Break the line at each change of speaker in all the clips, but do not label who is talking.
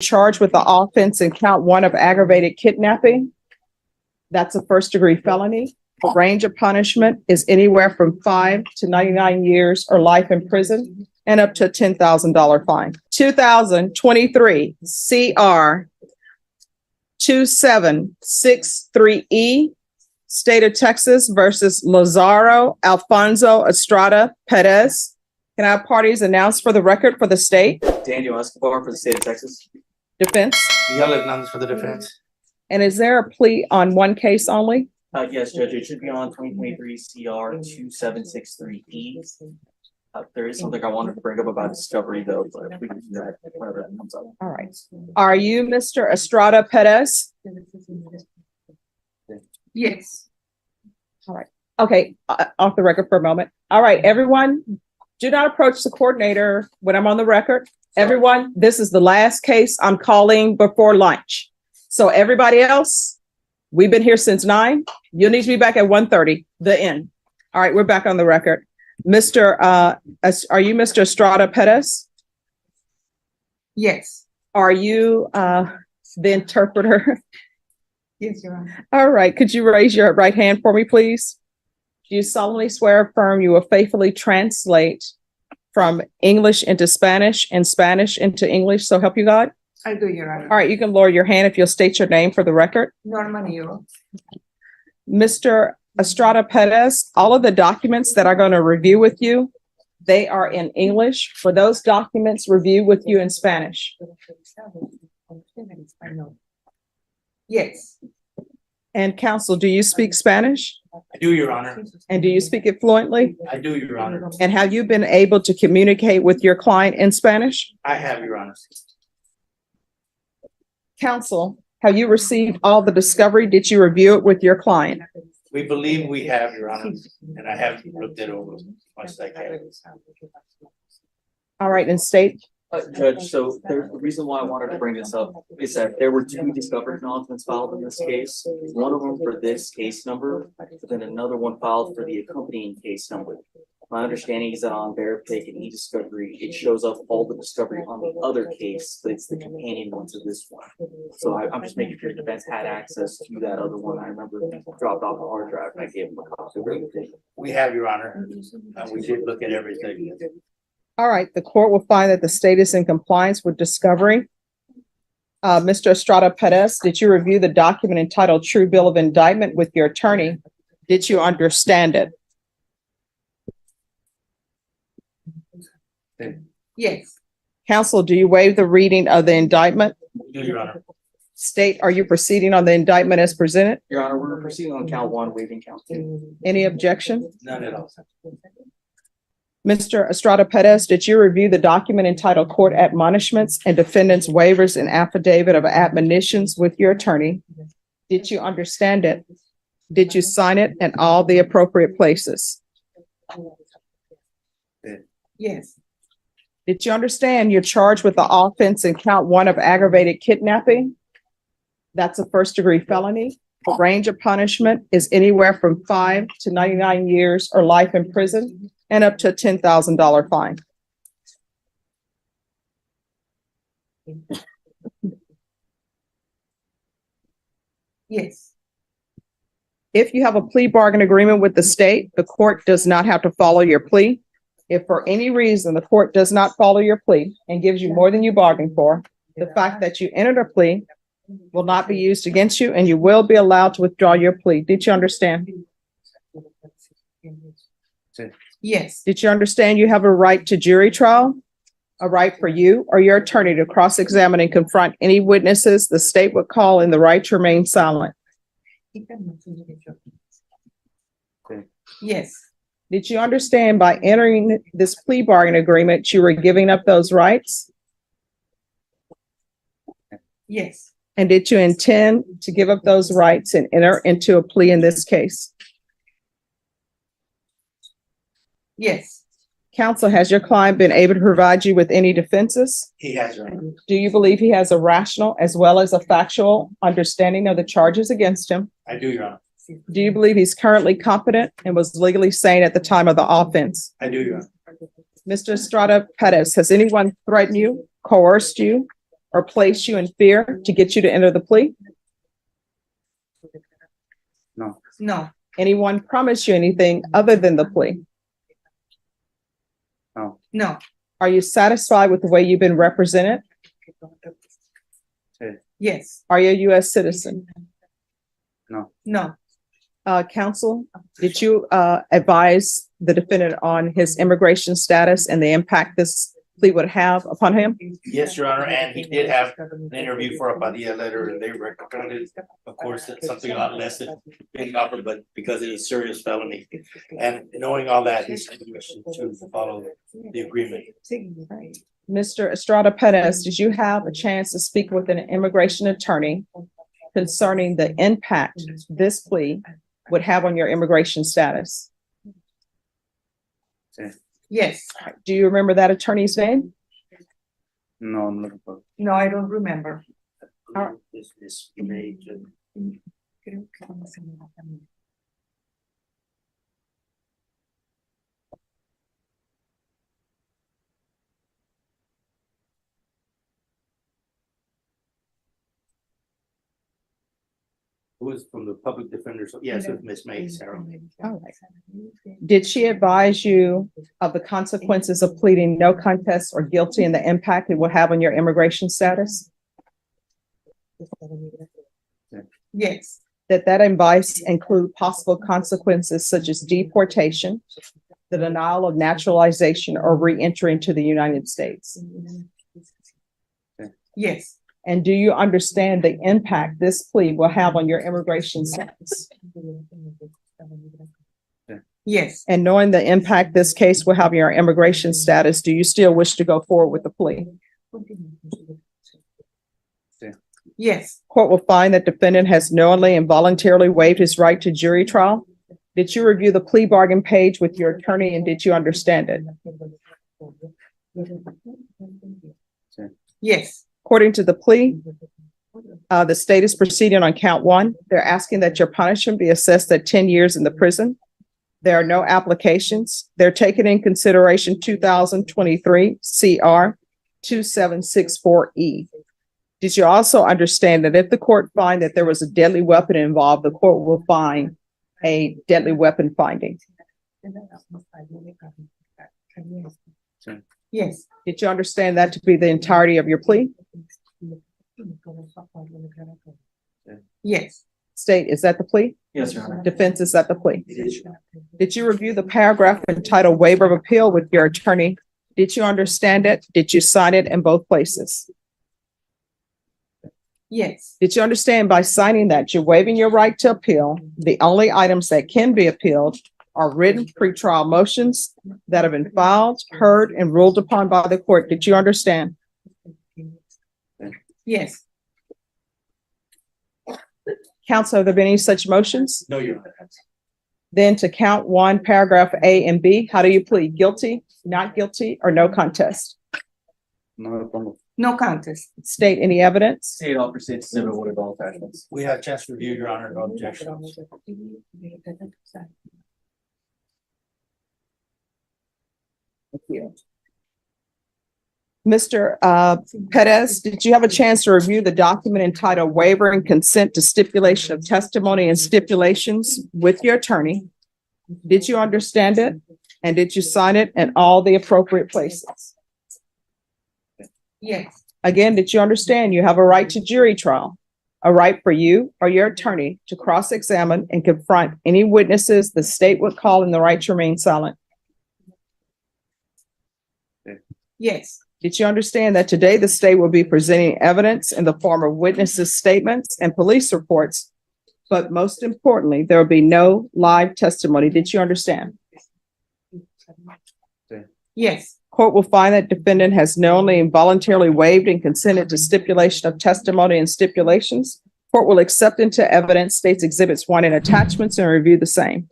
Charged with the offense in count one of aggravated kidnapping. That's a first-degree felony. The range of punishment is anywhere from 5 to 99 years or life in prison and up to a $10,000 fine. 2023 CR 2763E, State of Texas versus Lazaro Alfonso Estrada Perez. Can I have parties announced for the record for the state?
Daniel Escobar for the state of Texas.
Defense.
Miguel Hernandez for the defense.
And is there a plea on one case only?
Yes, Judge, it should be on 2023 CR 2763E. There is something I wanted to bring up about discovery though, but if we can do that whenever that comes up.
All right. Are you Mr. Estrada Perez?
Yes.
All right. Okay, off the record for a moment. All right, everyone, do not approach the coordinator when I'm on the record. Everyone, this is the last case I'm calling before lunch. So everybody else, we've been here since 9. You'll need to be back at 1:30, the end. All right, we're back on the record. Are you Mr. Estrada Perez?
Yes.
Are you the interpreter?
Yes, Your Honor.
All right, could you raise your right hand for me, please? Do you solemnly swear or affirm you will faithfully translate from English into Spanish and Spanish into English, so help you God?
I do, Your Honor.
All right, you can lower your hand if you'll state your name for the record.
Norma Nero.
Mr. Estrada Perez, all of the documents that I'm going to review with you, they are in English. For those documents, review with you in Spanish.
Yes.
And counsel, do you speak Spanish?
I do, Your Honor.
And do you speak it fluently?
I do, Your Honor.
And have you been able to communicate with your client in Spanish?
I have, Your Honor.
Counsel, have you received all the discovery? Did you review it with your client?
We believe we have, Your Honor, and I have looked it over as much as I can.
All right, and state.
Judge, so the reason why I wanted to bring this up is that there were 2 discovery acknowledgements filed in this case. One of them for this case number, but then another one filed for the accompanying case number. My understanding is that on Verific and e-discovery, it shows up all the discovery on the other case, but it's the companion one to this one. So I'm just making sure the defense had access to that other one. I remember dropped off the hard drive and I gave him a copy of everything.
We have, Your Honor, and we did look at everything.
All right, the court will find that the state is in compliance with discovery. Mr. Estrada Perez, did you review the document entitled True Bill of Indictment with your attorney? Did you understand it?
Yes.
Counsel, do you waive the reading of the indictment?
We do, Your Honor.
State, are you proceeding on the indictment as presented?
Your Honor, we're proceeding on count 1, waiving count 2.
Any objection?
None at all.
Mr. Estrada Perez, did you review the document entitled Court Admonishments and Defendant's Waivers and Affidavit of Admonitions with your attorney? Did you understand it? Did you sign it in all the appropriate places?
Yes.
Did you understand you're charged with the offense in count 1 of aggravated kidnapping? That's a first-degree felony. The range of punishment is anywhere from 5 to 99 years or life in prison and up to a $10,000 fine.
Yes.
If you have a plea bargain agreement with the state, the court does not have to follow your plea. If for any reason the court does not follow your plea and gives you more than you bargained for, the fact that you entered a plea will not be used against you and you will be allowed to withdraw your plea. Did you understand?
Yes.
Did you understand you have a right to jury trial? A right for you or your attorney to cross-examine and confront any witnesses the state would call in the right to remain silent?
Yes.
Did you understand by entering this plea bargain agreement, you were giving up those rights?
Yes.
And did you intend to give up those rights and enter into a plea in this case?
Yes.
Counsel, has your client been able to provide you with any defenses?
He has, Your Honor.
Do you believe he has a rational as well as a factual understanding of the charges against him?
I do, Your Honor.
Do you believe he's currently competent and was legally sane at the time of the offense?
I do, Your Honor.
Mr. Estrada Perez, has anyone threatened you, coerced you, or place you in fear to get you to enter the plea?
No.
No.
Anyone promise you anything other than the plea?
No.
No.
Are you satisfied with the way you've been represented?
Yes.
Are you a U.S. citizen?
No.
Counsel, did you advise the defendant on his immigration status and the impact this plea would have upon him?
Yes, Your Honor, and he did have an interview for a Padilla letter, and they recommended, of course, that something a lot less than being offered, but because it is a serious felony. And knowing all that, he's wishing to follow the agreement.
Mr. Estrada Perez, did you have a chance to speak with an immigration attorney concerning the impact this plea would have on your immigration status?
Yes.
Do you remember that attorney's name?
No, I'm looking for.
No, I don't remember.
This May, who is from the public defender, so yes, it was Miss May, Sarah.
All right. Did she advise you of the consequences of pleading no contest or guilty and the impact it will have on your immigration status?
Yes.
That advice include possible consequences such as deportation, the denial of naturalization, or re-entry into the United States?
Yes.
And do you understand the impact this plea will have on your immigration status?
Yes.
And knowing the impact this case will have on your immigration status, do you still wish to go forward with the plea?
Yes.
Court will find that defendant has knowingly and voluntarily waived his right to jury trial. Did you review the plea bargain page with your attorney and did you understand it?
Yes.
According to the plea, the state is proceeding on count one. They're asking that your punishment be assessed at 10 years in the prison. There are no applications. They're taking in consideration 2023 CR 2764E. Did you also understand that if the court find that there was a deadly weapon involved, the court will find a deadly weapon finding?
Yes.
Did you understand that to be the entirety of your plea?
Yes.
State, is that the plea?
Yes, Your Honor.
Defense, is that the plea?
It is.
Did you review the paragraph entitled waiver of appeal with your attorney? Did you understand it? Did you sign it in both places?
Yes.
Did you understand by signing that you're waiving your right to appeal? The only items that can be appealed are written pretrial motions that have been filed, heard, and ruled upon by the court. Did you understand?
Yes.
Counsel, have there been any such motions?
No, Your Honor.
Then to count one, paragraph A and B, how do you plead? Guilty, not guilty, or no contest?
No contest.
State any evidence?
State all proceeds to exhibit what all attachments.
We have a chance to review, Your Honor, no objections.
Thank you. Mr. Perez, did you have a chance to review the document entitled waiver and consent to stipulation of testimony and stipulations with your attorney? Did you understand it? And did you sign it in all the appropriate places?
Yes.
Again, did you understand you have a right to jury trial? A right for you or your attorney to cross-examine and confront any witnesses the state would call in the right to remain silent?
Yes.
Did you understand that today the state will be presenting evidence in the form of witnesses' statements and police reports? But most importantly, there will be no live testimony. Did you understand?
Yes.
Court will find that defendant has knowingly and voluntarily waived and consented to stipulation of testimony and stipulations. Court will accept into evidence state's exhibits 1 and attachments and review the same.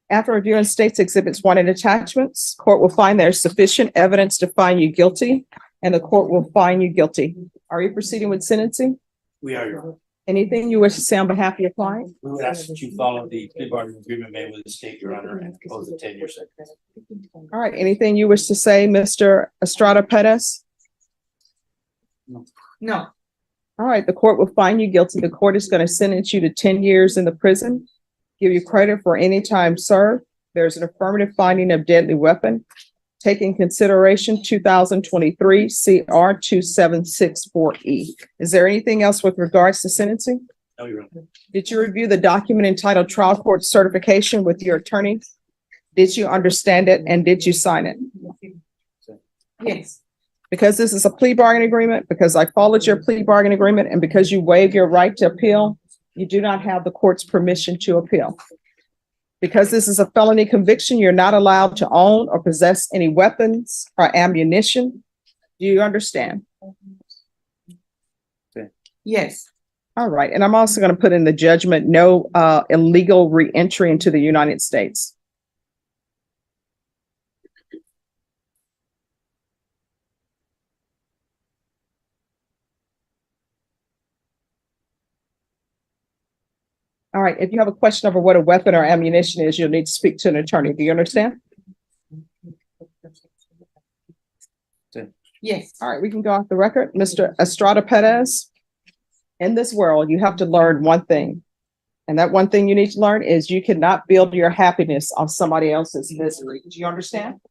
After reviewing state's exhibits 1 and attachments, court will find there's sufficient evidence to find you guilty, and the court will find you guilty. Are you proceeding with sentencing?
We are, Your Honor.
Anything you wish to say on behalf of your client?
We would ask that you follow the plea bargaining agreement made with the state, Your Honor, and impose a 10-year sentence.
All right, anything you wish to say, Mr. Estrada Perez?
No.
All right, the court will find you guilty. The court is going to sentence you to 10 years in the prison, give you credit for any time served. There's an affirmative finding of deadly weapon. Take in consideration 2023 CR 2764E. Is there anything else with regards to sentencing?
No, Your Honor.
Did you review the document entitled Trial Court Certification with your attorney? Did you understand it and did you sign it?
Yes.
Because this is a plea bargain agreement, because I followed your plea bargain agreement, and because you waive your right to appeal, you do not have the court's permission to appeal. Because this is a felony conviction, you're not allowed to own or possess any weapons or ammunition. Do you understand?
Yes.
All right. And I'm also going to put in the judgment, no illegal re-entry into the United States. All right. If you have a question over what a weapon or ammunition is, you'll need to speak to an attorney. Do you understand?
Yes.
All right. We can go off the record. Mr. Estrada Perez, in this world, you have to learn one thing. And that one thing you need to learn is you cannot build your happiness on somebody else's misery. Do you understand?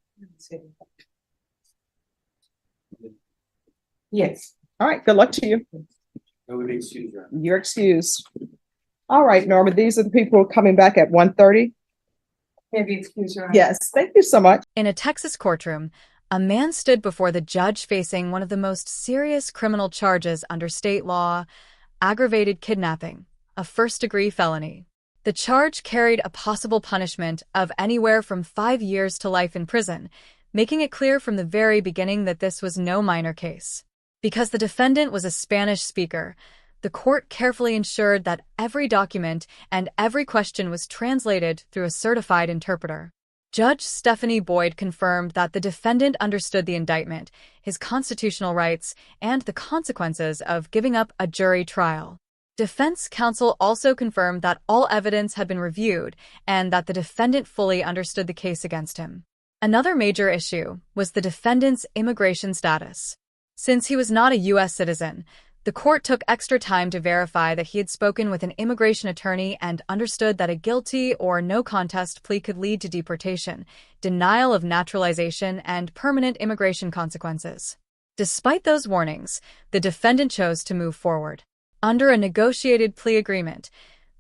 Yes.
All right. Good luck to you.
No, we may excuse, Your Honor.
You're excused. All right, Norma, these are the people coming back at 1:30.
Have you excused your honor?
Yes, thank you so much.
In a Texas courtroom, a man stood before the judge facing one of the most serious criminal charges under state law, aggravated kidnapping, a first-degree felony. The charge carried a possible punishment of anywhere from 5 years to life in prison, making it clear from the very beginning that this was no minor case. Because the defendant was a Spanish speaker, the court carefully ensured that every document and every question was translated through a certified interpreter. Judge Stephanie Boyd confirmed that the defendant understood the indictment, his constitutional rights, and the consequences of giving up a jury trial. Defense counsel also confirmed that all evidence had been reviewed and that the defendant fully understood the case against him. Another major issue was the defendant's immigration status. Since he was not a U.S. citizen, the court took extra time to verify that he had spoken with an immigration attorney and understood that a guilty or no contest plea could lead to deportation, denial of naturalization, and permanent immigration consequences. Despite those warnings, the defendant chose to move forward. Under a negotiated plea agreement,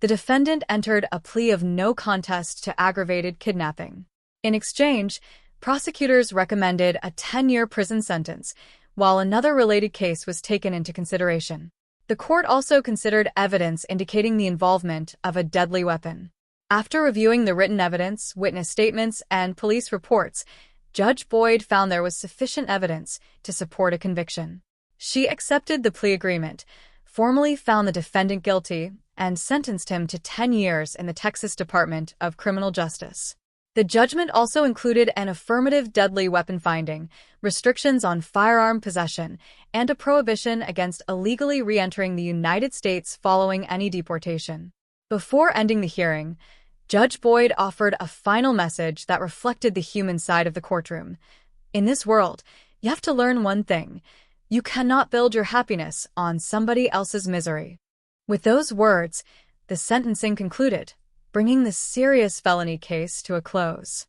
the defendant entered a plea of no contest to aggravated kidnapping. In exchange, prosecutors recommended a 10-year prison sentence, while another related case was taken into consideration. The court also considered evidence indicating the involvement of a deadly weapon. After reviewing the written evidence, witness statements, and police reports, Judge Boyd found there was sufficient evidence to support a conviction. She accepted the plea agreement, formally found the defendant guilty, and sentenced him to 10 years in the Texas Department of Criminal Justice. The judgment also included an affirmative deadly weapon finding, restrictions on firearm possession, and a prohibition against illegally re-entering the United States following any deportation. Before ending the hearing, Judge Boyd offered a final message that reflected the human side of the courtroom. In this world, you have to learn one thing: you cannot build your happiness on somebody else's misery. With those words, the sentencing concluded, bringing the serious felony case to a close.